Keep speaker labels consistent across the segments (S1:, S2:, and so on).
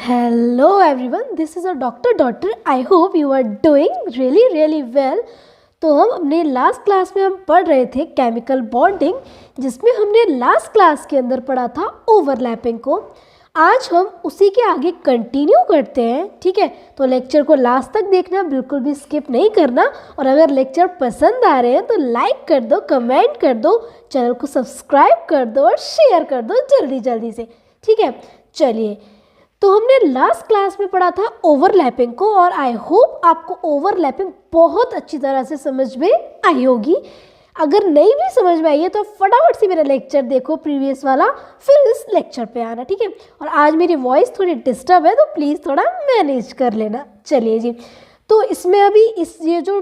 S1: Hello everyone, this is our doctor. I hope you are doing really well. तो हम अपने last class में हम पढ़ रहे थे केमिकल बॉन्डिंग, जिसमें हमने लास्ट क्लास के अंदर पढ़ा था ओवरलैपिंग को। आज हम उसी के आगे कंटिन्यू करते हैं, ठीक है। तो लेक्चर को लास्ट तक देखना, बिल्कुल भी स्किप नहीं करना। और अगर लेक्चर पसंद आ रहे हैं तो लाइक कर दो, कमेंट कर दो, चैनल को सब्सक्राइब कर दो और शेयर कर दो जल्दी से, ठीक है। चलिए, तो हमने लास्ट क्लास में पढ़ा था ओवरलैपिंग को, और आई होप आपको ओवरलैपिंग बहुत अच्छी तरह से समझ में आई होगी। अगर नहीं भी समझ में आई है तो फटाफट से मेरा लेक्चर देखो प्रीवियस वाला, फिर इस लेक्चर पे आना, ठीक है। और आज मेरी वॉइस थोड़ी डिस्टर्ब है तो प्लीज़ थोड़ा मैनेज कर लेना। चलिए जी, तो इसमें अभी ये जो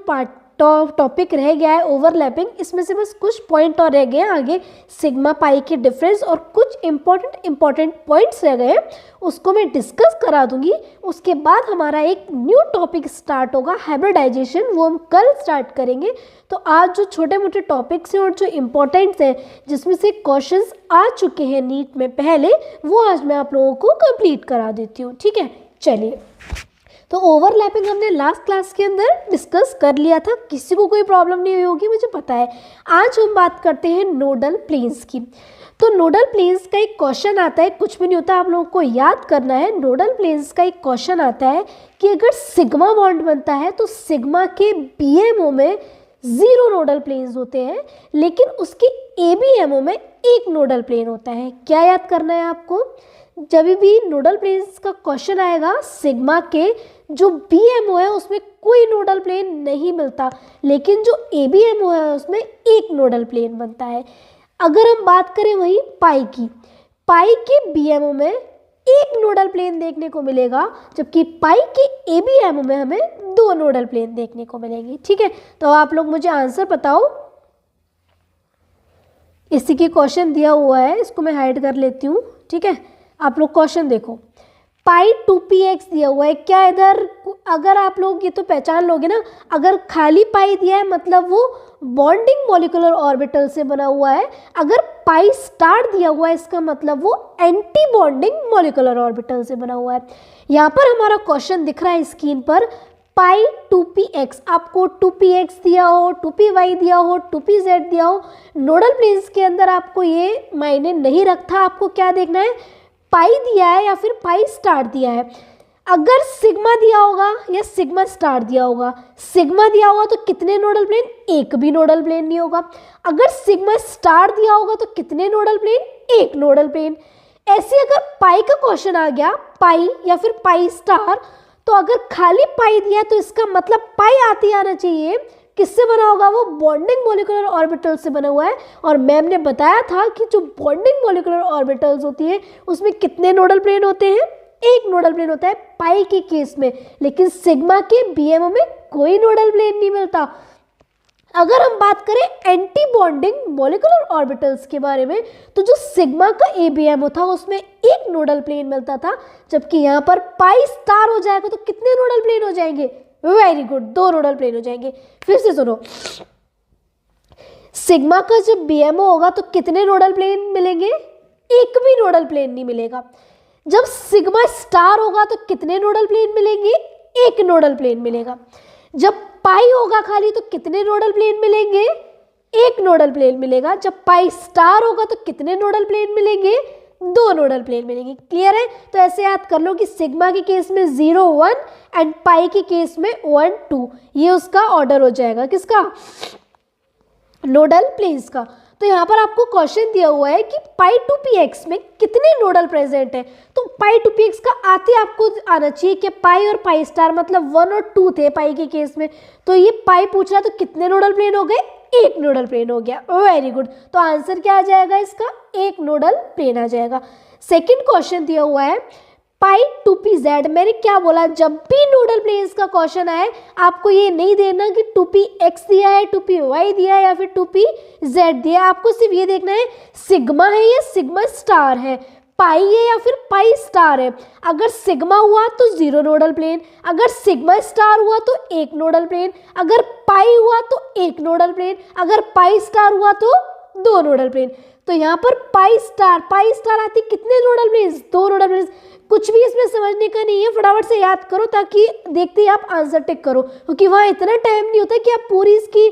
S1: टॉपिक रह गया है ओवरलैपिंग, इसमें से बस कुछ पॉइंट और रह गए हैं आगे, सिग्मा पाई के डिफरेंस और कुछ इंपॉर्टेंट पॉइंट्स रह गए हैं, उसको मैं डिस्कस करा दूंगी। उसके बाद हमारा एक न्यू टॉपिक स्टार्ट होगा, हाइब्रिडाइजेशन, वो हम कल स्टार्ट करेंगे। तो आज जो छोटे मोटे टॉपिक्स हैं और जो इम्पोर्टेंट्स हैं, जिसमें से क्वेश्चंस आ चुके हैं नीट में पहले, वो आज मैं आप लोगों को कंप्लीट करा देती हूँ, ठीक है। चलिए, तो ओवरलैपिंग हमने लास्ट क्लास के अंदर डिस्कस कर लिया था, किसी को कोई प्रॉब्लम नहीं हुई होगी मुझे पता है। आज हम बात करते हैं नोडल प्लेन्स की। तो नोडल प्लेन्स का एक क्वेश्चन आता है, कुछ भी नहीं होता, आप लोगों को याद करना है। नोडल प्लेन्स का एक क्वेश्चन आता है कि अगर सिग्मा बॉन्ड बनता है तो सिग्मा के बीएमओ में 0 नोडल प्लेन्स होते हैं, लेकिन उसके एबीएमओ में 1 नोडल प्लेन होता है। क्या याद करना है आपको? जब भी नोडल प्लेन्स का क्वेश्चन आएगा, सिग्मा के जो बीएमओ है उसमें कोई नोडल प्लेन नहीं मिलता, लेकिन जो एबीएमओ है उसमें 1 नोडल प्लेन बनता है। अगर हम बात करें वही पाई की, पाई के बीएमओ में 1 नोडल प्लेन देखने को मिलेगा, जबकि पाई के एबीएमओ में हमें 2 नोडल प्लेन देखने को मिलेंगे, ठीक है। तो आप लोग मुझे आंसर बताओ। इसी के क्वेश्चन दिया हुआ है, इसको मैं हाइड कर लेती हूँ, ठीक है। आप लोग क्वेश्चन देखो, पाई 2px दिया हुआ है। क्या इधर, अगर आप लोग ये तो पहचान लोगे ना, अगर खाली पाई दिया है मतलब वो बॉन्डिंग मॉलिक्यूलर ऑर्बिटल से बना हुआ है। अगर पाई स्टार दिया हुआ है इसका मतलब वो एंटी बॉन्डिंग मॉलिक्यूलर ऑर्बिटल से बना हुआ है। यहाँ पर हमारा क्वेश्चन दिख रहा है स्क्रीन पर, पाई 2px, आपको 2px दिया हो, 2py दिया हो, 2pz दिया हो, नोडल प्लेन्स के अंदर आपको ये मायने नहीं रखता। आपको क्या देखना है, पाई दिया है या फिर पाई स्टार दिया है। अगर सिग्मा दिया होगा या सिग्मा स्टार दिया होगा, सिग्मा दिया होगा तो कितने नोडल प्लेन? 1 भी नोडल प्लेन नहीं होगा। अगर सिग्मा स्टार दिया होगा तो कितने नोडल प्लेन? 1 nodal plane. ऐसे अगर पाई का क्वेश्चन आ गया, पाई या फिर पाई स्टार, तो अगर खाली पाई दिया तो इसका मतलब पाई आती आना चाहिए, किससे बना होगा? वो बॉन्डिंग मॉलिक्यूलर ऑर्बिटल से बना हुआ है। और मैम ने बताया था कि जो बॉन्डिंग मॉलिक्यूलर ऑर्बिटल्स होती है उसमें कितने नोडल प्लेन होते हैं? 1 नोडल प्लेन होता है पाई के केस में, लेकिन सिग्मा के बीएमओ में कोई नोडल प्लेन नहीं मिलता। अगर हम बात करें एंटी बॉन्डिंग मॉलिक्यूलर ऑर्बिटल्स के बारे में, तो जो सिग्मा का एबीएमओ था उसमें 1 नोडल प्लेन मिलता था, जबकि यहाँ पर पाई स्टार हो जाएगा तो कितने नोडल प्लेन हो जाएंगे? वेरी गुड, 2 नोडल प्लेन हो जाएंगे। फिर से सुनो, सिग्मा का जब बीएमओ होगा तो कितने नोडल प्लेन मिलेंगे? 1 भी नोडल प्लेन नहीं मिलेगा। जब सिग्मा स्टार होगा तो कितने नोडल प्लेन मिलेंगे? 1 नोडल प्लेन मिलेगा। जब पाई होगा खाली तो कितने नोडल प्लेन मिलेंगे? 1 नोडल प्लेन मिलेगा। जब पाई स्टार होगा तो कितने नोडल प्लेन मिलेंगे? 2 नोडल प्लेन मिलेंगे। क्लियर है? तो ऐसे याद कर लो कि सिग्मा के केस में 0 1 एंड पाई के केस में 1 2, ये उसका ऑर्डर हो जाएगा, किसका? नोडल प्लेन्स का। तो यहाँ पर आपको क्वेश्चन दिया हुआ है कि पाई 2px में कितने नोडल प्रेजेंट है। तो पाई 2px का आते आपको आना चाहिए कि पाई और पाई स्टार मतलब 1 और 2 थे पाई के केस में, तो ये पाई पूछ रहा है तो कितने नोडल प्लेन हो गए? 1 नोडल प्लेन हो गया। Very good. तो आंसर क्या आ जाएगा इसका? 1 नोडल प्लेन आ जाएगा। सेकंड क्वेश्चन दिया हुआ है पाई 2pz। मैंने क्या बोला, जब भी नोडल प्लेन्स का क्वेश्चन आए आपको ये नहीं देना कि 2px दिया है, 2py दिया है या फिर 2pz दिया है। आपको सिर्फ ये देखना है सिग्मा है या सिग्मा स्टार है, पाई है या फिर पाई स्टार है। अगर सिग्मा हुआ तो 0 नोडल प्लेन, अगर सिग्मा स्टार हुआ तो 1 नोडल प्लेन, अगर पाई हुआ तो 1 नोडल प्लेन, अगर पाई स्टार हुआ तो 2 नोडल प्लेन। तो यहाँ पर पाई स्टार आती कितने नोडल प्लेन्स? 2 nodal planes. कुछ भी इसमें समझने का नहीं है, फटाफट से याद करो ताकि देखते ही आप आंसर टिक करो, क्योंकि वहाँ इतना टाइम नहीं होता कि आप पूरी इसकी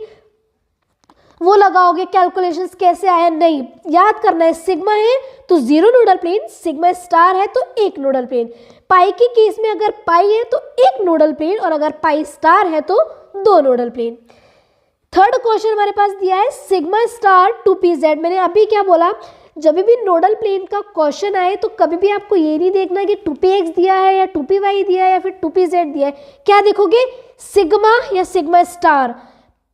S1: वो लगाओगे कैलकुलेशंस कैसे आया, नहीं, याद करना है। सिग्मा है तो 0 नोडल प्लेन, सिग्मा स्टार है तो 1 नोडल प्लेन। पाई के केस में अगर पाई है तो 1 नोडल प्लेन और अगर पाई स्टार है तो 2 नोडल प्लेन। थर्ड क्वेश्चन हमारे पास दिया है सिग्मा स्टार 2pz। मैंने अभी क्या बोला, जब भी नोडल प्लेन का क्वेश्चन आए तो कभी भी आपको ये नहीं देखना कि 2px दिया है या 2py दिया है या फिर 2pz दिया है, क्या देखोगे, सिग्मा या सिग्मा स्टार,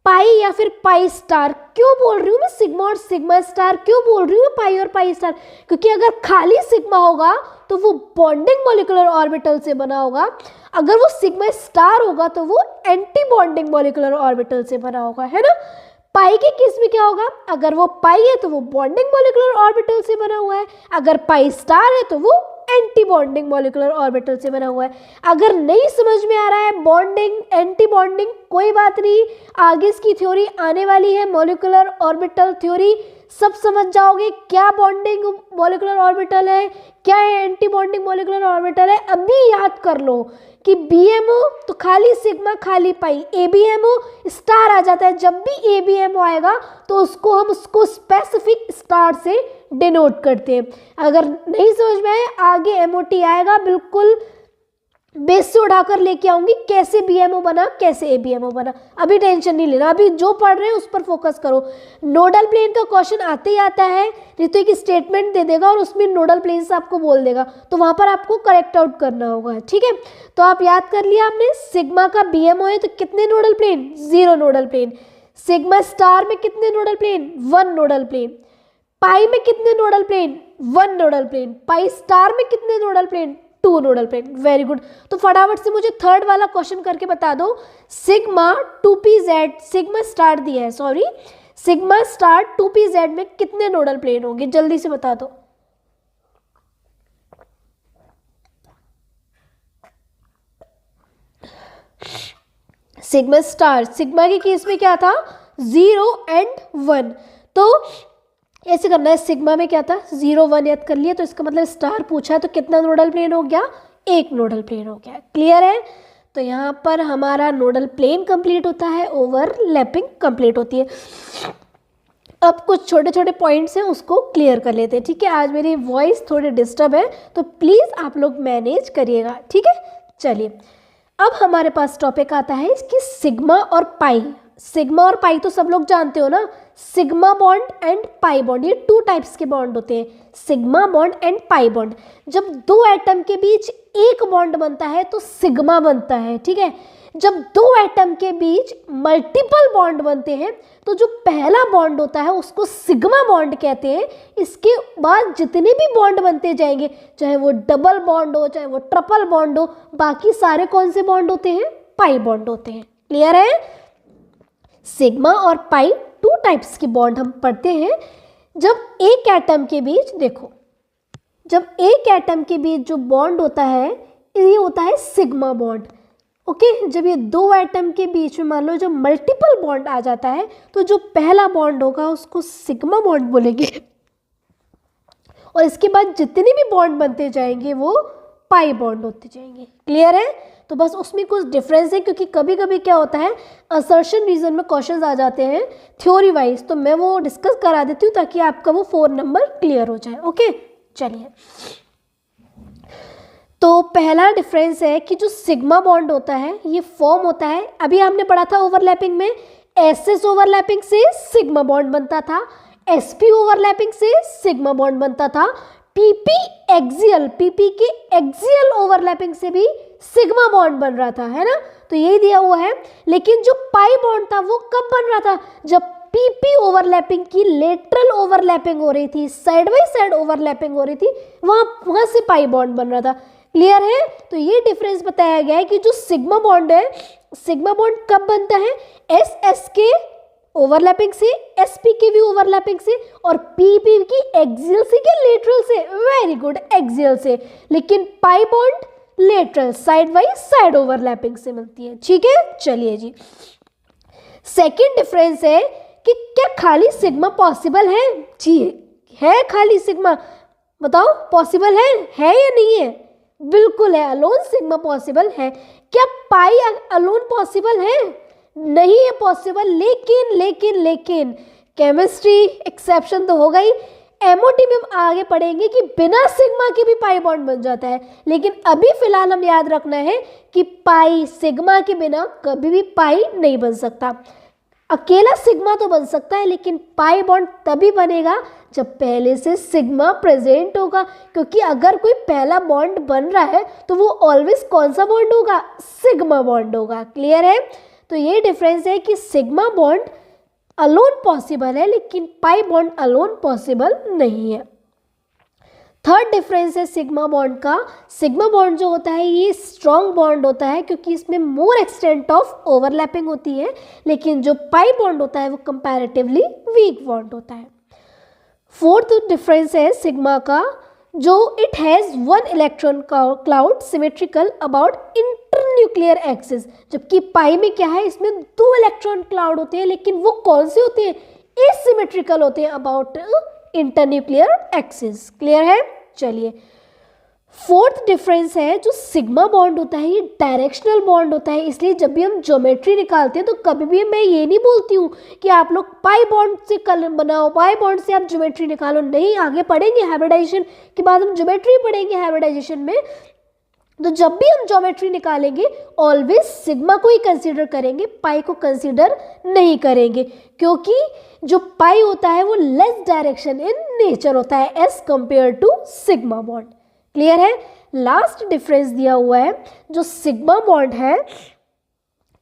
S1: पाई या फिर पाई स्टार। क्यों बोल रही हूँ मैं सिग्मा और सिग्मा स्टार, क्यों बोल रही हूँ पाई और पाई स्टार, क्योंकि अगर खाली सिग्मा होगा तो वो बॉन्डिंग मॉलिक्यूलर ऑर्बिटल से बना होगा, अगर वो सिग्मा स्टार होगा तो वो एंटी बॉन्डिंग मॉलिक्यूलर ऑर्बिटल से बना होगा, है ना। पाई के केस में क्या होगा, अगर वो पाई है तो वो बॉन्डिंग मॉलिक्यूलर ऑर्बिटल से बना हुआ है, अगर पाई स्टार है तो वो एंटी बॉन्डिंग मॉलिक्यूलर ऑर्बिटल से बना हुआ है। अगर नहीं समझ में आ रहा है बॉन्डिंग एंटी बॉन्डिंग, कोई बात नहीं, आगे इसकी थ्योरी आने वाली है, मॉलिक्यूलर ऑर्बिटल थ्योरी, सब समझ जाओगे क्या बॉन्डिंग मॉलिक्यूलर ऑर्बिटल है, क्या है एंटी बॉन्डिंग मॉलिक्यूलर ऑर्बिटल है। अभी याद कर लो कि BMO तो खाली सिग्मा खाली पाई, ABMO स्टार आ जाता है, जब भी ABMO आएगा तो उसको स्पेसिफिक स्टार से डिनोट करते हैं। अगर नहीं समझ में आए आगे MOT आएगा, बिल्कुल बेस से उठाकर लेके आऊंगी कैसे BMO बना कैसे ABMO बना, अभी टेंशन नहीं लेना, अभी जो पढ़ रहे हैं उस पर फोकस करो। नोडल प्लेन का क्वेश्चन आते ही आता है, ऋतु एक स्टेटमेंट दे देगा और उसमें नोडल प्लेन से आपको बोल देगा, तो वहां पर आपको करेक्ट आउट करना होगा, ठीक है। तो आप याद कर लिया आपने, सिग्मा का BMO है तो कितने nodal plane, 0 nodal plane. Sigma star में कितने nodal plane, 1 nodal plane. Pi में कितने nodal plane, 1 nodal plane. Pi star में कितने nodal plane, 2 nodal plane. Very good. तो फटाफट से मुझे थर्ड वाला क्वेश्चन करके बता दो, सिग्मा 2pz, सिग्मा स्टार दिया है, सॉरी, सिग्मा स्टार 2pz में कितने नोडल प्लेन होंगे, जल्दी से बता दो। सिग्मा स्टार, सिग्मा के केस में क्या था, 0 और 1, तो ऐसे करना है, सिग्मा में क्या था, 0 1 याद कर लिया, तो इसका मतलब स्टार पूछा है तो कितना नोडल प्लेन हो गया, 1 नोडल प्लेन हो गया, क्लियर है। तो यहाँ पर हमारा नोडल प्लेन कंप्लीट होता है, ओवरलैपिंग कंप्लीट होती है। अब कुछ छोटे छोटे पॉइंट्स हैं उसको क्लियर कर लेते हैं, ठीक है। आज मेरी वॉइस थोड़ी डिस्टर्ब है तो प्लीज़ आप लोग मैनेज करिएगा, ठीक है। चलिए अब हमारे पास टॉपिक आता है इसकी सिग्मा और पाई। सिग्मा और पाई तो सब लोग जानते हो ना, sigma bond and pi bond, ये 2 टाइप्स के बॉन्ड होते हैं, sigma bond and pi bond. जब 2 एटम के बीच एक बॉन्ड बनता है तो सिग्मा बनता है, ठीक है। जब 2 एटम के बीच मल्टीपल बॉन्ड बनते हैं तो जो पहला बॉन्ड होता है उसको सिग्मा बॉन्ड कहते हैं। इसके बाद जितने भी बॉन्ड बनते जाएंगे, चाहे वो डबल बॉन्ड हो चाहे वो ट्रिपल बॉन्ड हो, बाकी सारे कौन से बॉन्ड होते हैं, पाई बॉन्ड होते हैं, क्लियर है। सिग्मा और पाई 2 टाइप्स के बॉन्ड हम पढ़ते हैं। जब एक एटम के बीच, देखो, जब एक एटम के बीच जो बॉन्ड होता है ये होता है सिग्मा बॉन्ड, ओके। जब ये 2 एटम के बीच में मान लो जब मल्टीपल बॉन्ड आ जाता है तो जो पहला बॉन्ड होगा उसको सिग्मा बॉन्ड बोलेंगे और इसके बाद जितने भी बॉन्ड बनते जाएंगे वो पाई बॉन्ड होते जाएंगे, क्लियर है। तो बस उसमें कुछ डिफरेंस है, क्योंकि कभी कभी क्या होता है असर्शन रीजन में क्वेश्चंस आ जाते हैं थ्योरी वाइज, तो मैं वो डिस्कस करा देती हूँ ताकि आपका वो 4 नंबर क्लियर हो जाए, ओके। चलिए, तो पहला डिफरेंस है कि जो सिग्मा बॉन्ड होता है ये फॉर्म होता है, अभी हमने पढ़ा था ओवरलैपिंग में, एसएस ओवरलैपिंग से सिग्मा बॉन्ड बनता था, एसपी ओवरलैपिंग से सिग्मा बॉन्ड बनता था, पीपी एक्सियल, पीपी के एक्सियल ओवरलैपिंग से भी सिग्मा बॉन्ड बन रहा था, है ना। तो यही दिया हुआ है। लेकिन जो पाई बॉन्ड था वो कब बन रहा था, जब पीपी ओवरलैपिंग की लेटरल ओवरलैपिंग हो रही थी, साइड बाई साइड ओवरलैपिंग हो रही थी, वहां से पाई बॉन्ड बन रहा था, क्लियर है। तो ये डिफरेंस बताया गया है कि जो सिग्मा बॉन्ड है, सिग्मा बॉन्ड कब बनता है, एस एस के ओवरलैपिंग से, एसपी के भी ओवरलैपिंग से, और पीपी की एक्सियल से के लेटरल से, वेरी गुड, एक्सियल से। लेकिन pi bond lateral side by side overlapping से बनती है, ठीक है। चलिए जी, सेकेंड डिफरेंस है कि क्या खाली सिग्मा पॉसिबल है, जी है खाली सिग्मा, बताओ पॉसिबल है या नहीं है, बिल्कुल है, अलोन सिग्मा पॉसिबल है। क्या पाई अलोन पॉसिबल है? नहीं है पॉसिबल। लेकिन केमिस्ट्री एक्सेप्शन तो हो गई। एमओटी में हम आगे पढ़ेंगे कि बिना सिग्मा के भी पाई बॉन्ड बन जाता है, लेकिन अभी फिलहाल हम याद रखना है कि पाई सिग्मा के बिना कभी भी पाई नहीं बन सकता। अकेला सिग्मा तो बन सकता है, लेकिन पाई बॉन्ड तभी बनेगा जब पहले से सिग्मा प्रेजेंट होगा, क्योंकि अगर कोई पहला बॉन्ड बन रहा है तो वो ऑलवेज कौन सा बॉन्ड होगा? सिग्मा बॉन्ड होगा। क्लियर है? तो ये डिफरेंस है कि सिग्मा बॉन्ड अलोन पॉसिबल है, लेकिन पाई बॉन्ड अलोन पॉसिबल नहीं है। थर्ड डिफरेंस है सिग्मा बॉन्ड का। सिग्मा बॉन्ड जो होता है ये स्ट्रॉन्ग बॉन्ड होता है, क्योंकि इसमें मोर एक्सटेंट ऑफ ओवरलैपिंग होती है, लेकिन जो पाई बॉन्ड होता है वो कंपैरेटिवली वीक बॉन्ड होता है। फोर्थ डिफरेंस है सिग्मा का, जो it has one electron cloud symmetrical about internuclear axis, जबकि पाई में क्या है, इसमें 2 इलेक्ट्रॉन क्लाउड होते हैं, लेकिन वो कौन से होते हैं? एसिमेट्रिकल होते हैं अबाउट इंटरन्यूक्लियर एक्सिस। क्लियर है? चलिए, फोर्थ डिफरेंस है जो सिग्मा बॉन्ड होता है ये डायरेक्शनल बॉन्ड होता है, इसलिए जब भी हम ज्योमेट्री निकालते हैं तो कभी भी मैं ये नहीं बोलती हूँ कि आप लोग पाई बॉन्ड से कलम बनाओ, पाई बॉन्ड से आप ज्योमेट्री निकालो। नहीं, आगे पढ़ेंगे हाइब्रिडाइजेशन के बाद हम ज्योमेट्री पढ़ेंगे हाइब्रिडाइजेशन में। तो जब भी हम ज्योमेट्री निकालेंगे ऑलवेज सिग्मा को ही कंसीडर करेंगे, पाई को कंसीडर नहीं करेंगे, क्योंकि जो पाई होता है वो लेस डायरेक्शन इन नेचर होता है as compare to sigma bond. Clear है? लास्ट डिफरेंस दिया हुआ है, जो सिग्मा बॉन्ड है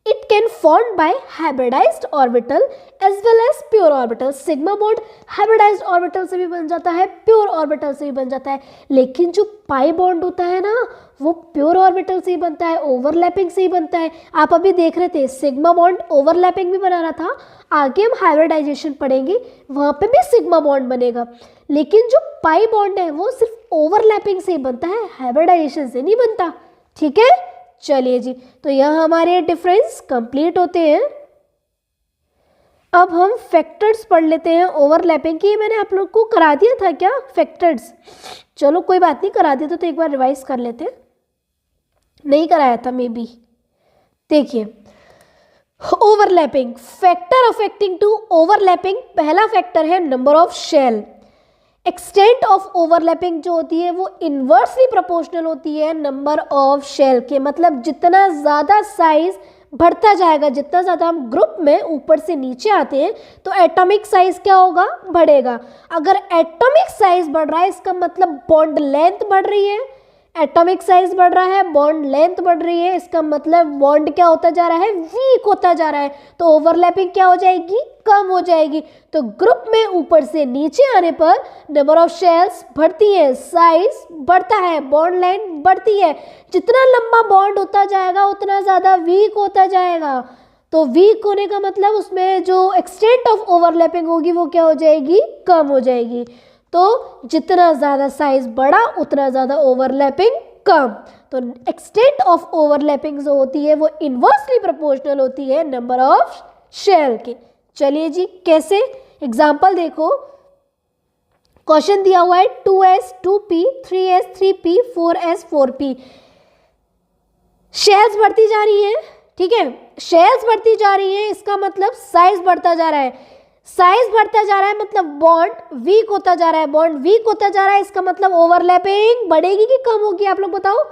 S1: it can form by hybridized orbital as well as pure orbital. Sigma bond hybridized orbital से भी बन जाता है, प्योर ऑर्बिटल से भी बन जाता है, लेकिन जो पाई बॉन्ड होता है ना वो प्योर ऑर्बिटल से ही बनता है, ओवरलैपिंग से ही बनता है। आप अभी देख रहे थे सिग्मा बॉन्ड ओवरलैपिंग भी बना रहा था, आगे हम हाइब्रिडाइजेशन पढ़ेंगे वहाँ पे भी सिग्मा बॉन्ड बनेगा, लेकिन जो पाई बॉन्ड है वो सिर्फ ओवरलैपिंग से ही बनता है, हाइब्रिडाइजेशन से नहीं बनता। ठीक है? चलिए जी, तो यहाँ हमारे डिफरेंस कंप्लीट होते हैं। अब हम फैक्टर्स पढ़ लेते हैं ओवरलैपिंग की। मैंने आप लोग को करा दिया था क्या फैक्टर्स? चलो कोई बात नहीं, करा दिया तो एक बार रिवाइज कर लेते हैं। नहीं कराया था मे बी। देखिए, overlapping, factor affecting to overlapping, पहला फैक्टर है number of shell. Extent of overlapping जो होती है वो इन्वर्सली प्रोपोर्शनल होती है नंबर ऑफ शेल के, मतलब जितना ज़्यादा साइज बढ़ता जाएगा, जितना ज़्यादा हम ग्रुप में ऊपर से नीचे आते हैं तो एटॉमिक साइज क्या होगा? बढ़ेगा। अगर एटॉमिक साइज बढ़ रहा है इसका मतलब बॉन्ड लेंथ बढ़ रही है, एटॉमिक साइज बढ़ रहा है, बॉन्ड लेंथ बढ़ रही है, इसका मतलब बॉन्ड क्या होता जा रहा है? वीक होता जा रहा है, तो ओवरलैपिंग क्या हो जाएगी? कम हो जाएगी। तो ग्रुप में ऊपर से नीचे आने पर नंबर ऑफ शेल्स बढ़ती है, साइज बढ़ता है, बॉन्ड लेंथ बढ़ती है। जितना लंबा बॉन्ड होता जाएगा उतना ज़्यादा वीक होता जाएगा, तो वीक होने का मतलब उसमें जो एक्सटेंट ऑफ ओवरलैपिंग होगी वो क्या हो जाएगी? कम हो जाएगी। तो जितना ज़्यादा साइज बढ़ा उतना ज़्यादा ओवरलैपिंग कम। तो एक्सटेंट ऑफ ओवरलैपिंग जो होती है वो इन्वर्सली प्रोपोर्शनल होती है नंबर ऑफ शेल के। चलिए जी, कैसे? एग्जाम्पल देखो, क्वेश्चन दिया हुआ है 2s 2p 3s 3p 4s 4p। Shells बढ़ती जा रही है, ठीक है, शेल्स बढ़ती जा रही है, इसका मतलब साइज बढ़ता जा रहा है। साइज बढ़ता जा रहा है मतलब बॉन्ड वीक होता जा रहा है, बॉन्ड वीक होता जा रहा है, इसका मतलब ओवरलैपिंग बढ़ेगी कि कम होगी? आप लोग बताओ।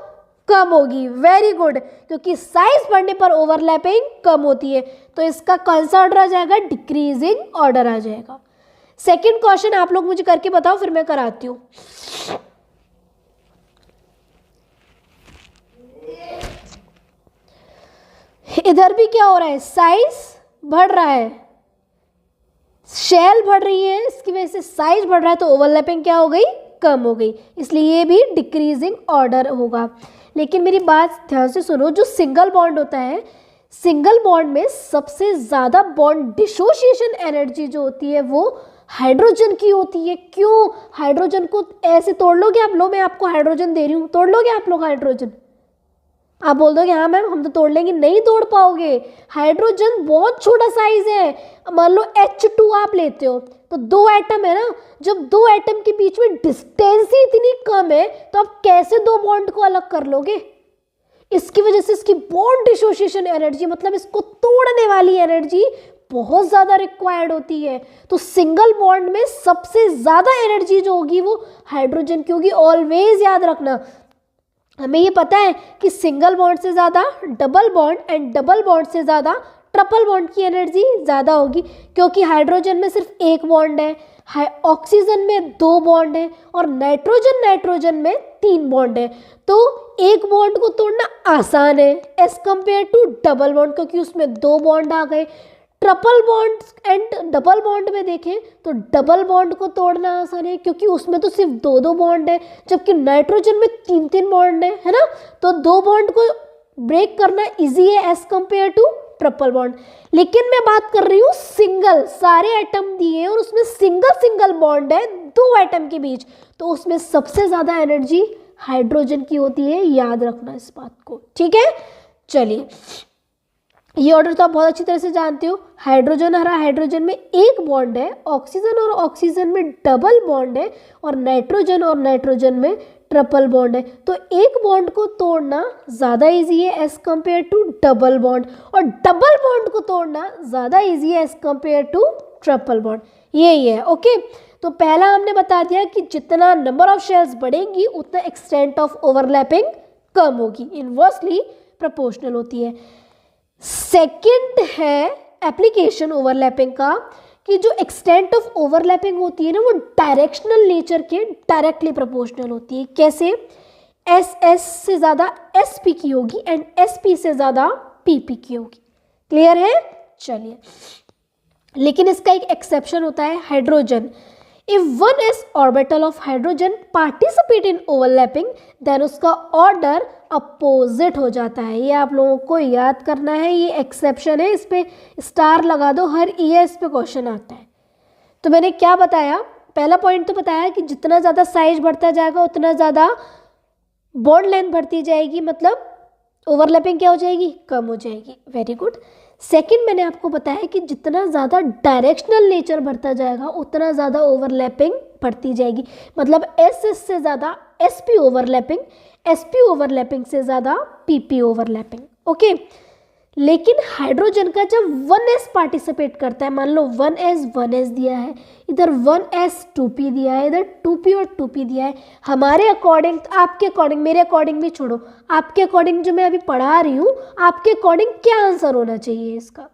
S1: कम होगी। वेरी गुड, क्योंकि साइज बढ़ने पर ओवरलैपिंग कम होती है, तो इसका कौन सा ऑर्डर आ जाएगा? डिक्रीजिंग ऑर्डर आ जाएगा। सेकंड क्वेश्चन आप लोग मुझे करके बताओ, फिर मैं कराती हूँ। इधर भी क्या हो रहा है? साइज बढ़ रहा है, शेल बढ़ रही है, इसकी वजह से साइज बढ़ रहा है, तो ओवरलैपिंग क्या हो गई? कम हो गई, इसलिए ये भी डिक्रीजिंग ऑर्डर होगा। लेकिन मेरी बात ध्यान से सुनो, जो सिंगल बॉन्ड होता है, सिंगल बॉन्ड में सबसे ज़्यादा बॉन्ड डिसोसिएशन एनर्जी जो होती है वो हाइड्रोजन की होती है। क्यों? हाइड्रोजन को ऐसे तोड़ लोगे आप? लो, मैं आपको हाइड्रोजन दे रही हूँ, तोड़ लोगे आप लोग हाइड्रोजन? आप बोल दोगे हाँ मैम हम तो तोड़ लेंगे, नहीं तोड़ पाओगे। हाइड्रोजन बहुत छोटा साइज है। मान लो H2 आप लेते हो तो 2 एटम है ना, जब 2 एटम के बीच में डिस्टेंस ही इतनी कम है तो आप कैसे 2 बॉन्ड को अलग कर लोगे। इसकी वजह से इसकी बॉन्ड डिसोसिएशन एनर्जी, मतलब इसको तोड़ने वाली एनर्जी बहुत ज़्यादा रिक्वायर्ड होती है। तो सिंगल बॉन्ड में सबसे ज़्यादा एनर्जी जो होगी वो हाइड्रोजन की होगी। ऑलवेज याद रखना, हमें ये पता है कि सिंगल बॉन्ड से ज़्यादा double bond and double bond से ज़्यादा ट्रिपल बॉन्ड की एनर्जी ज़्यादा होगी, क्योंकि हाइड्रोजन में सिर्फ एक बॉन्ड है, ऑक्सीजन में 2 बॉन्ड है और नाइट्रोजन में 3 बॉन्ड है। तो एक बॉन्ड को तोड़ना आसान है as compare to double bond, क्योंकि उसमें 2 बॉन्ड आ गए। Triple bond and double bond में देखें तो डबल बॉन्ड को तोड़ना आसान है क्योंकि उसमें तो सिर्फ 2 बॉन्ड है, जबकि नाइट्रोजन में 3 बॉन्ड है ना। तो 2 बॉन्ड को ब्रेक करना इजी है as compare to triple bond. लेकिन मैं बात कर रही हूँ सिंगल, सारे एटम दिए हैं और उसमें सिंगल बॉन्ड है 2 एटम के बीच, तो उसमें सबसे ज़्यादा एनर्जी हाइड्रोजन की होती है। याद रखना इस बात को, ठीक है। चलिए, ये ऑर्डर तो आप बहुत अच्छी तरह से जानते हो। हाइड्रोजन हाइड्रोजन में एक बॉन्ड है, ऑक्सीजन और ऑक्सीजन में डबल बॉन्ड है और नाइट्रोजन में ट्रिपल बॉन्ड है। तो एक बॉन्ड को तोड़ना ज़्यादा इजी है as compare to double bond, और डबल बॉन्ड को तोड़ना ज़्यादा इजी है as compare to triple bond. यही है, ओके। तो पहला हमने बता दिया कि जितना नंबर ऑफ शेल्स बढ़ेंगी उतना एक्सटेंट ऑफ ओवरलैपिंग कम होगी, इनवर्सली प्रोपोर्शनल होती है। सेकंड है एप्लीकेशन ओवरलैपिंग का, कि जो एक्सटेंट ऑफ ओवरलैपिंग होती है ना वो डायरेक्शनल नेचर के डायरेक्टली प्रोपोर्शनल होती है। कैसे? एस से ज़्यादा SP की होगी एंड SP से ज़्यादा PP की होगी। क्लियर है? चलिए, लेकिन इसका एक एक्सेप्शन होता है, hydrogen. If 1s orbital of hydrogen participate in overlapping then उसका ऑर्डर अपोजिट हो जाता है। ये आप लोगों को याद करना है, ये एक्सेप्शन है, इस पे स्टार लगा दो, हर ईयर इस पे क्वेश्चन आता है। तो मैंने क्या बताया, पहला पॉइंट तो बताया कि जितना ज़्यादा साइज बढ़ता जाएगा उतना ज़्यादा बॉन्ड लेंथ बढ़ती जाएगी, मतलब ओवरलैपिंग क्या हो जाएगी, कम हो जाएगी। Very good. सेकंड, मैंने आपको बताया कि जितना ज़्यादा डायरेक्शनल नेचर बढ़ता जाएगा उतना ज़्यादा ओवरलैपिंग बढ़ती जाएगी, मतलब SS से ज़्यादा SP ओवरलैपिंग, SP ओवरलैपिंग से ज़्यादा PP ओवरलैपिंग, ओके। लेकिन हाइड्रोजन का जब 1s पार्टिसिपेट करता है, मान लो 1s दिया है, इधर 1s 2p दिया है, इधर 2p और 2p दिया है, हमारे अकॉर्डिंग, आपके अकॉर्डिंग, मेरे अकॉर्डिंग भी छोड़ो, आपके अकॉर्डिंग जो मैं अभी पढ़ा रही हूँ, आपके अकॉर्डिंग क्या आंसर होना चाहिए इसका?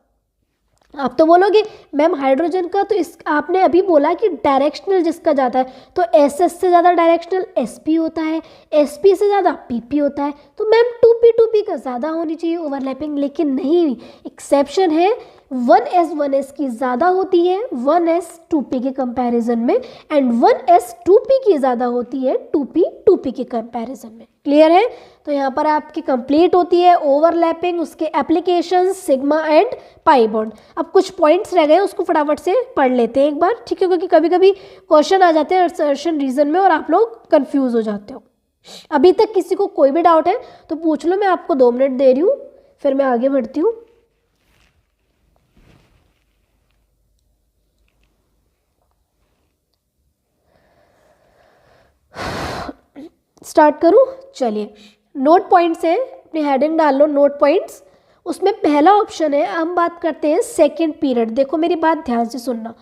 S1: आप तो बोलोगे मैम हाइड्रोजन का तो इस आपने अभी बोला कि डायरेक्शनल जिसका जाता है तो SS से ज़्यादा डायरेक्शनल SP होता है, SP से ज़्यादा PP होता है, तो मैम 2p का ज़्यादा होनी चाहिए ओवरलैपिंग। लेकिन नहीं, एक्सेप्शन है, 1s की ज़्यादा होती है 1s 2p के कंपैरिजन में, एंड 1s 2p की ज़्यादा होती है 2p 2p के कंपैरिजन में। क्लियर है? तो यहाँ पर आपकी कंप्लीट होती है ओवरलैपिंग, उसके application, sigma and pi bond. अब कुछ पॉइंट्स रह गए, उसको फटाफट से पढ़ लेते हैं एक बार, ठीक है, क्योंकि कभी कभी क्वेश्चन आ जाते हैं असर्शन रीजन में और आप लोग कंफ्यूज हो जाते हो। अभी तक किसी को कोई भी डाउट है तो पूछ लो, मैं आपको 2 मिनट दे रही हूँ, फिर मैं आगे बढ़ती हूँ। स्टार्ट करूँ? चलिए, नोट पॉइंट्स हैं, अपनी हेडिंग डाल लो, नोट पॉइंट्स। उसमें पहला ऑप्शन है, हम बात करते हैं सेकंड पीरियड। देखो मेरी बात ध्यान से सुनना,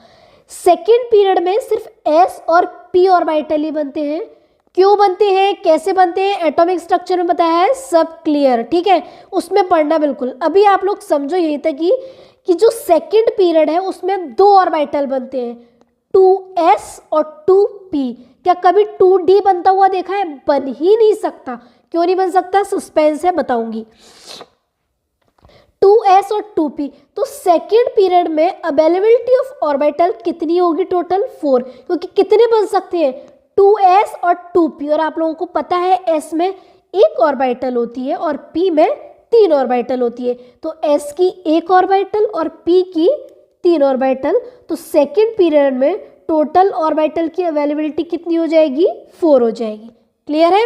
S1: सेकंड पीरियड में सिर्फ S और P ऑर्बिटल ही बनते हैं। क्यों बनते हैं, कैसे बनते हैं, एटॉमिक स्ट्रक्चर में बताया है, सब क्लियर, ठीक है, उसमें पढ़ना बिल्कुल। अभी आप लोग समझो यही तक कि जो सेकंड पीरियड है उसमें 2 ऑर्बिटल बनते हैं, 2s और 2p। क्या कभी 2d बनता हुआ देखा है? बन ही नहीं सकता। क्यों नहीं बन सकता? सस्पेंस है, बताऊंगी। 2s और 2p, तो सेकेंड पीरियड में अवेलेबिलिटी ऑफ ऑर्बिटल कितनी होगी? टोटल 4, क्योंकि कितने बन सकते हैं? 2s और 2p, और आप लोगों को पता है s में 1 ऑर्बिटल होती है और p में 3 ऑर्बिटल होती है, तो s की 1 ऑर्बिटल और p की 3 ऑर्बिटल। तो सेकेंड पीरियड में टोटल ऑर्बिटल की अवेलेबिलिटी कितनी हो जाएगी? 4 हो जाएगी। क्लियर है?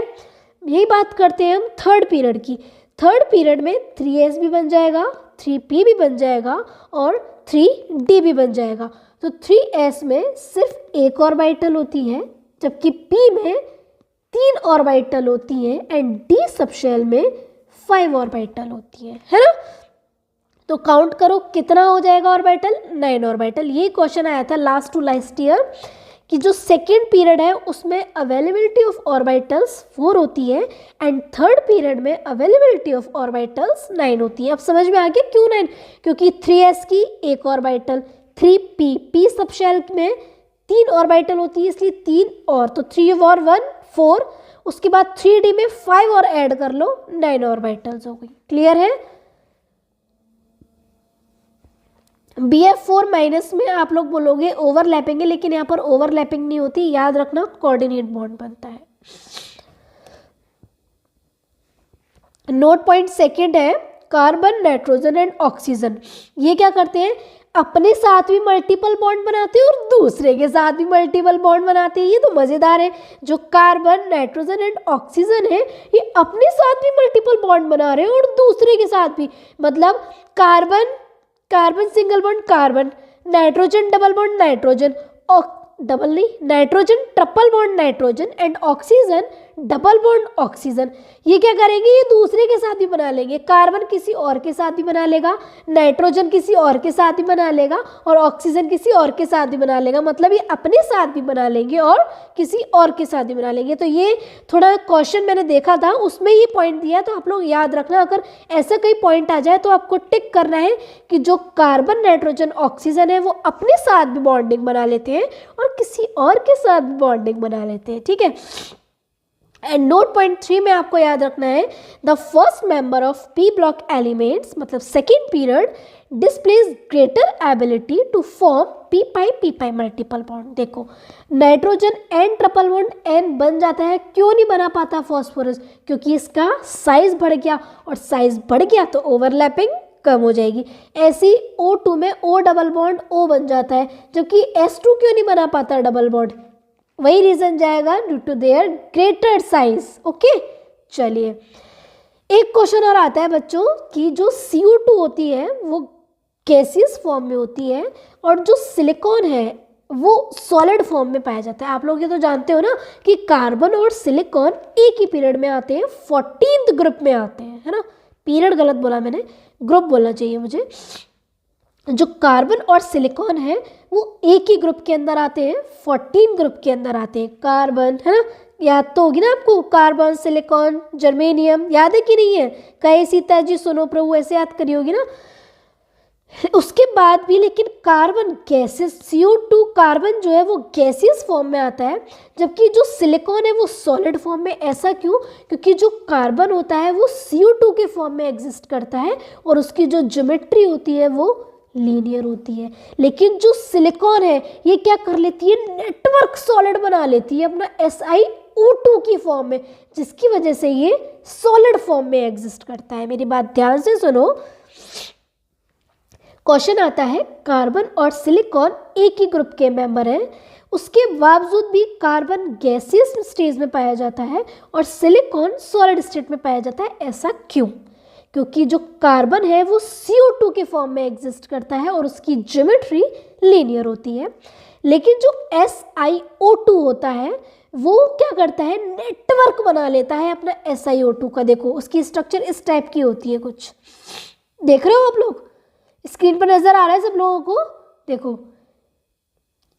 S1: यही बात करते हैं हम थर्ड पीरियड की। थर्ड पीरियड में 3s भी बन जाएगा, 3p भी बन जाएगा और 3d भी बन जाएगा। तो 3s में सिर्फ एक ऑर्बिटल होती है, जबकि p में 3 ऑर्बिटल होती है एंड d सबशेल में 5 ऑर्बिटल होती है ना। तो काउंट करो कितना हो जाएगा ऑर्बिटल, 9 ऑर्बिटल। ये क्वेश्चन आया था लास्ट टू लास्ट ईयर कि जो सेकेंड पीरियड है उसमें अवेलेबिलिटी ऑफ ऑर्बिटल्स 4 होती है एंड थर्ड पीरियड में अवेलेबिलिटी ऑफ ऑर्बिटल्स 9 होती है। अब समझ में आ गया क्यों 9, क्योंकि 3s की एक ऑर्बिटल, 3p सबशेल में 3 ऑर्बिटल होती है इसलिए 3 और, तो 3 और 1 4, उसके बाद 3d में 5 और ऐड कर लो, 9 ऑर्बिटल्स हो गई। क्लियर है। BF4 माइनस में आप लोग बोलोगे ओवरलैपिंग है, लेकिन यहाँ पर ओवरलैपिंग नहीं होती, याद रखना कोऑर्डिनेट बॉन्ड बनता है। नोट पॉइंट सेकंड है कार्बन, नाइट्रोजन एंड ऑक्सीजन। ये क्या करते हैं, अपने साथ भी मल्टीपल बॉन्ड बनाते हैं और दूसरे के साथ भी मल्टीपल बॉन्ड बनाते हैं। ये तो मजेदार है। जो कार्बन, नाइट्रोजन एंड ऑक्सीजन है ये अपने साथ भी मल्टीपल बॉन्ड बना रहे हैं और दूसरे के साथ भी, मतलब carbon single bond carbon, nitrogen double bond nitrogen, double नहीं nitrogen triple bond nitrogen and oxygen double bond oxygen. ये क्या करेंगे, ये दूसरे के साथ भी बना लेंगे। कार्बन किसी और के साथ भी बना लेगा, नाइट्रोजन किसी और के साथ भी बना लेगा और ऑक्सीजन किसी और के साथ भी बना लेगा। मतलब ये अपने साथ भी बना लेंगे और किसी और के साथ भी बना लेंगे। तो ये थोड़ा क्वेश्चन मैंने देखा था, उसमें ये पॉइंट दिया, तो आप लोग याद रखना। अगर ऐसा कोई पॉइंट आ जाए तो आपको टिक करना है कि जो कार्बन, नाइट्रोजन, ऑक्सीजन है वो अपने साथ भी बॉन्डिंग बना लेते हैं और किसी और के साथ भी बॉन्डिंग बना लेते हैं। ठीक है। एंड नोट पॉइंट 3 में आपको याद रखना है the first member of P block elements, मतलब second period, displays greater ability to form P pi multiple bond. देखो nitrogen N triple bond N बन जाता है, क्यों नहीं बना पाता फॉस्फोरस, क्योंकि इसका साइज बढ़ गया और साइज बढ़ गया तो ओवरलैपिंग कम हो जाएगी। ऐसी O2 में O डबल बॉन्ड O बन जाता है, जबकि S2 क्यों नहीं बना पाता डबल बॉन्ड, वही रीजन जाएगा due to their greater size. Okay चलिए एक क्वेश्चन और आता है बच्चों कि जो CO2 होती है वो गैसियस फॉर्म में होती है और जो सिलिकॉन है वो सॉलिड फॉर्म में पाया जाता है। आप लोग ये तो जानते हो ना कि कार्बन और सिलिकॉन एक ही पीरियड में आते हैं, 14th ग्रुप में आते हैं, है ना। पीरियड गलत बोला मैंने, ग्रुप बोलना चाहिए मुझे। जो कार्बन और सिलिकॉन है वो एक ही ग्रुप के अंदर आते हैं, 14 ग्रुप के अंदर आते हैं। कार्बन, है ना, याद तो होगी ना आपको, कार्बन, सिलिकॉन, जर्मेनियम, याद है कि नहीं है, कहे सीता जी सुनो प्रभु, ऐसे याद करी होगी ना। उसके बाद भी लेकिन कार्बन गैसेस, CO2 कार्बन जो है वो गैसियस फॉर्म में आता है, जबकि जो सिलिकॉन है वो सॉलिड फॉर्म में। ऐसा क्यों, क्योंकि जो कार्बन होता है वो CO2 के फॉर्म में एग्जिस्ट करता है और उसकी जो ज्योमेट्री होती है वो लीनियर होती है। लेकिन जो सिलिकॉन है ये क्या कर लेती है, नेटवर्क सॉलिड बना लेती है अपना SiO2 की फॉर्म में, जिसकी वजह से ये सॉलिड फॉर्म में एग्जिस्ट करता है। मेरी बात ध्यान से सुनो। क्वेश्चन आता है कार्बन और सिलिकॉन एक ही ग्रुप के मेंबर हैं, उसके बावजूद भी कार्बन गैसियस स्टेज में पाया जाता है और सिलिकॉन सॉलिड स्टेट में पाया जाता है। ऐसा क्यों, क्योंकि जो कार्बन है वो CO2 के फॉर्म में एग्जिस्ट करता है और उसकी ज्योमेट्री लीनियर होती है। लेकिन जो SiO2 होता है वो क्या करता है, नेटवर्क बना लेता है अपना SiO2 का। देखो उसकी स्ट्रक्चर इस टाइप की होती है, कुछ देख रहे हो आप लोग, स्क्रीन पर नजर आ रहा है सब लोगों को। देखो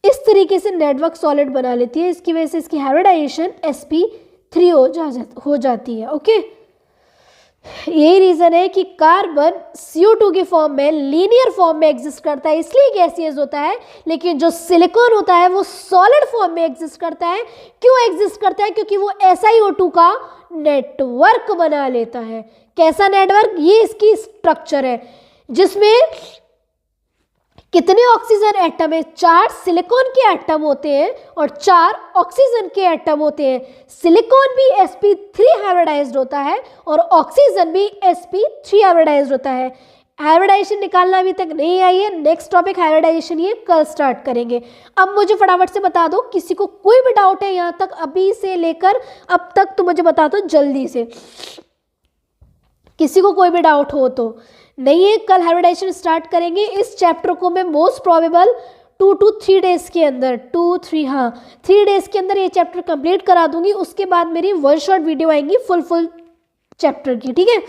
S1: इस तरीके से नेटवर्क सॉलिड बना लेती है, इसकी वजह से इसकी हाइब्रिडाइजेशन sp3 हो जाती है। ओके यही रीजन है कि कार्बन CO2 के फॉर्म में लीनियर फॉर्म में एग्जिस्ट करता है, इसलिए गैसियस होता है। लेकिन जो सिलिकॉन होता है वो सॉलिड फॉर्म में एग्जिस्ट करता है। क्यों एग्जिस्ट करता है, क्योंकि वो SiO2 का नेटवर्क बना लेता है। कैसा नेटवर्क, ये इसकी स्ट्रक्चर है जिसमें कितने ऑक्सीजन एटम है, 4 सिलिकॉन के एटम होते हैं और 4 ऑक्सीजन के एटम होते हैं। सिलिकॉन भी sp3 हाइब्रिडाइज्ड होता है और ऑक्सीजन भी sp3 हाइब्रिडाइज्ड होता है। हाइब्रिडाइजेशन निकालना अभी तक नहीं आई है, नेक्स्ट टॉपिक हाइब्रिडाइजेशन ये कल स्टार्ट करेंगे। अब मुझे फटाफट से बता दो, किसी को कोई भी डाउट है यहाँ तक, अभी से लेकर अब तक, तो मुझे बता दो जल्दी से। किसी को कोई भी डाउट हो तो नहीं है, कल हाइब्रिडाइजेशन स्टार्ट करेंगे। इस चैप्टर को मैं मोस्ट प्रोबेबल 2 to 3 डेज़ के अंदर 3 डेज़ के अंदर ये चैप्टर कंप्लीट करा दूंगी। उसके बाद मेरी 1 शॉट वीडियो आएंगी फुल चैप्टर की, ठीक है।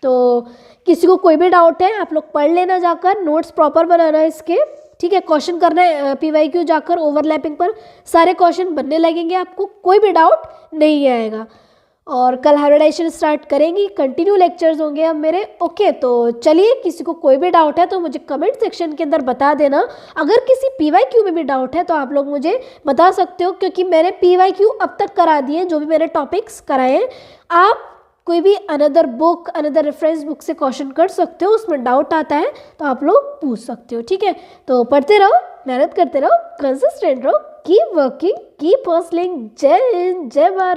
S1: तो किसी को कोई भी डाउट है आप लोग पढ़ लेना, जाकर नोट्स प्रॉपर बनाना है इसके, ठीक है। क्वेश्चन करना है PYQ जाकर, ओवरलैपिंग पर सारे क्वेश्चन बनने लगेंगे, आपको कोई भी डाउट नहीं आएगा। और कल हाइब्रिडाइजेशन स्टार्ट करेंगी, कंटिन्यू लेक्चर्स होंगे अब मेरे, ओके। तो चलिए, किसी को कोई भी डाउट है तो मुझे कमेंट सेक्शन के अंदर बता देना। अगर किसी PYQ में भी डाउट है तो आप लोग मुझे बता सकते हो, क्योंकि मैंने PYQ अब तक करा दिए जो भी मैंने टॉपिक्स कराए हैं। आप कोई भी another book, another reference book से क्वेश्चन कर सकते हो, उसमें डाउट आता है तो आप लोग पूछ सकते हो, ठीक है। तो पढ़ते रहो, मेहनत करते रहो, कंसिस्टेंट रहो, कीप वर्किंग, कीप हसलिंग। जय हिंद, जय भारत।